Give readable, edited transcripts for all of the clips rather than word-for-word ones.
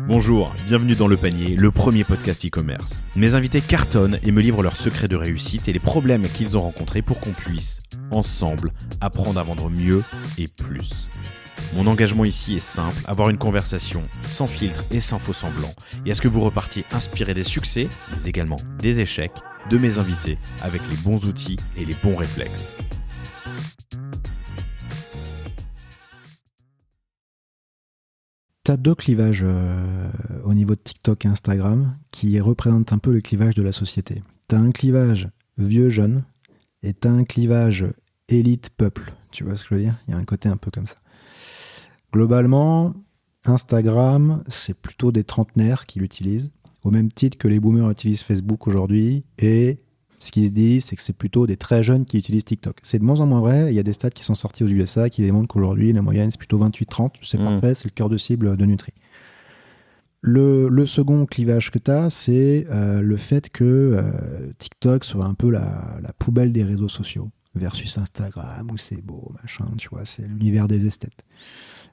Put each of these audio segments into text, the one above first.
Bonjour, bienvenue dans Le Panier, le premier podcast e-commerce. Mes invités cartonnent et me livrent leurs secrets de réussite et les problèmes qu'ils ont rencontrés pour qu'on puisse, ensemble, apprendre à vendre mieux et plus. Mon engagement ici est simple, avoir une conversation sans filtre et sans faux semblants, et à ce que vous repartiez inspiré des succès, mais également des échecs, de mes invités, avec les bons outils et les bons réflexes. Tu as deux clivages au niveau de TikTok et Instagram qui représentent un peu le clivage de la société. Tu as un clivage vieux-jeune et tu as un clivage élite-peuple. Tu vois ce que je veux dire ? Il y a un côté un peu comme ça. Globalement, Instagram, c'est plutôt des trentenaires qui l'utilisent, au même titre que les boomers utilisent Facebook aujourd'hui. Et ce qui se dit, c'est que c'est plutôt des très jeunes qui utilisent TikTok. C'est de moins en moins vrai. Il y a des stats qui sont sortis aux USA qui démontrent qu'aujourd'hui, la moyenne, c'est plutôt 28-30. C'est parfait, c'est le cœur de cible de Nutri. Le second clivage que tu as, c'est le fait que TikTok soit un peu la poubelle des réseaux sociaux versus Instagram, où c'est beau, machin, tu vois, c'est l'univers des esthètes.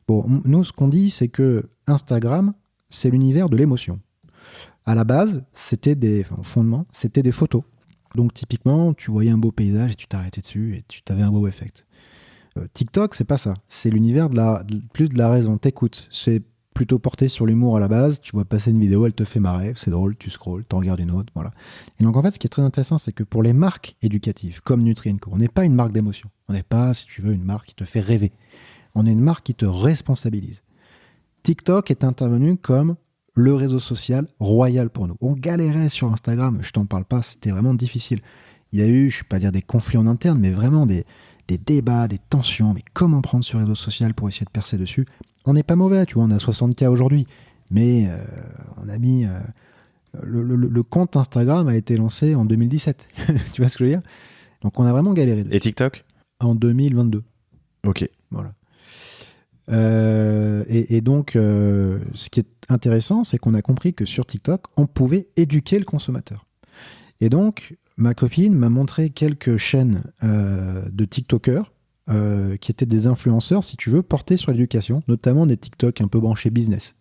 Bon, nous, ce qu'on dit, c'est que Instagram, c'est l'univers de l'émotion. À la base, au fondement, c'était des photos. Donc typiquement, tu voyais un beau paysage et tu t'arrêtais dessus et tu avais un beau effect. TikTok, c'est pas ça. C'est l'univers plus de la raison. T'écoutes. C'est plutôt porté sur l'humour à la base. Tu vois passer une vidéo, elle te fait marrer, c'est drôle, tu scrolles, t'en regardes une autre, voilà. Et donc en fait, ce qui est très intéressant, c'est que pour les marques éducatives, comme Nutri & Co, on n'est pas une marque d'émotion. On n'est pas, si tu veux, une marque qui te fait rêver. On est une marque qui te responsabilise. TikTok est intervenu comme le réseau social royal pour nous. On galérait sur Instagram, je t'en parle pas, c'était vraiment difficile. Il y a eu, je ne vais pas dire des conflits en interne, mais vraiment des débats, des tensions. Mais comment prendre ce réseau social pour essayer de percer dessus ? On n'est pas mauvais, tu vois, on a 60K aujourd'hui. Mais on a mis... le compte Instagram a été lancé en 2017. Tu vois ce que je veux dire ? Donc on a vraiment galéré. Et TikTok ? En 2022. Ok. Voilà. Et donc, ce qui est intéressant, c'est qu'on a compris que sur TikTok, on pouvait éduquer le consommateur. Et donc, ma copine m'a montré quelques chaînes de TikTokers qui étaient des influenceurs, si tu veux, portés sur l'éducation, notamment des TikTok un peu branchés business.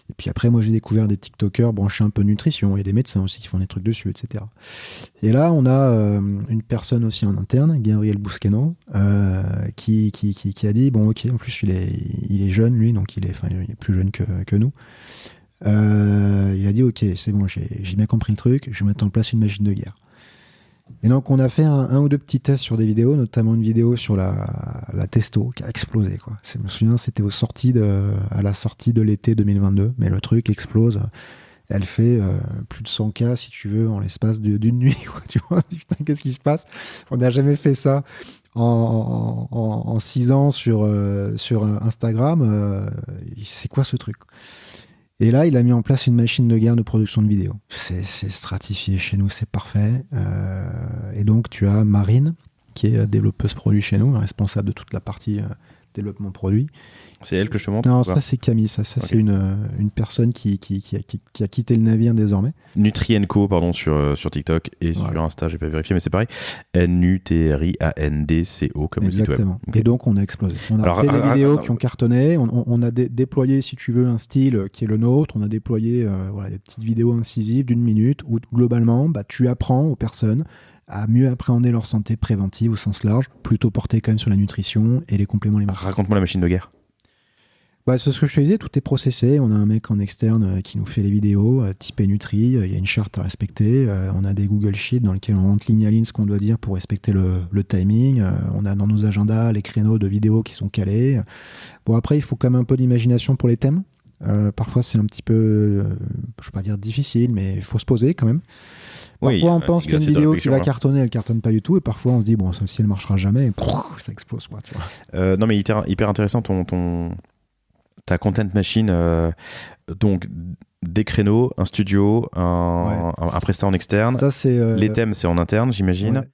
Et puis après, moi, j'ai découvert des TikTokers branchés un peu nutrition. Il y a des médecins aussi qui font des trucs dessus, etc. Et là, on a une personne aussi en interne, Gabriel Busqueno, qui a dit, bon, ok, en plus, il est jeune, lui, donc il est plus jeune que nous. Il a dit, ok, c'est bon, j'ai bien compris le truc, je vais mettre en place une machine de guerre. Et donc, on a fait un ou deux petits tests sur des vidéos, notamment une vidéo sur la testo qui a explosé, quoi. Je me souviens, c'était à la sortie de l'été 2022, mais le truc explose. Elle fait plus de 100K, si tu veux, en l'espace d'une nuit, quoi. Tu vois, putain, qu'est-ce qui se passe ? On n'a jamais fait ça en 6 ans sur Instagram. C'est quoi ce truc ? Et là, il a mis en place une machine de guerre de production de vidéos. C'est stratifié chez nous, c'est parfait. Et donc, tu as Marine, qui est développeuse produit chez nous, responsable de toute la partie développement produit. C'est elle que je te montre ? Non, ça c'est Camille. Ça okay. C'est une personne qui a quitté le navire désormais. Nutri & Co, pardon, sur TikTok et voilà. Sur Insta, j'ai pas vérifié, mais c'est pareil. NUTRIANDCO comme le site web. Exactement. Okay. Et donc on a explosé. On a fait des vidéos qui ont cartonné. On a déployé, si tu veux, un style qui est le nôtre. On a déployé des petites vidéos incisives d'1 minute où globalement, tu apprends aux personnes à mieux appréhender leur santé préventive au sens large, plutôt portée quand même sur la nutrition et les compléments alimentaires. Raconte-moi la machine de guerre. C'est ce que je te disais, tout est processé. On a un mec en externe qui nous fait les vidéos, typé Nutri, il y a une charte à respecter. On a des Google Sheets dans lesquels on rentre ligne à ligne ce qu'on doit dire pour respecter le timing. On a dans nos agendas les créneaux de vidéos qui sont calés. Bon, après, il faut quand même un peu d'imagination pour les thèmes. Parfois, c'est un petit peu, je ne vais pas dire difficile, mais il faut se poser quand même. Parfois, on pense qu'une vidéo qui va cartonner, elle cartonne pas du tout. Et parfois, on se dit, bon, celle-ci, elle marchera jamais. Et ça explose, quoi. Tu vois. Non, mais hyper intéressant ta content machine. Donc, des créneaux, un studio, un prestat en externe. Ça, c'est, les thèmes, c'est en interne, j'imagine. Ouais.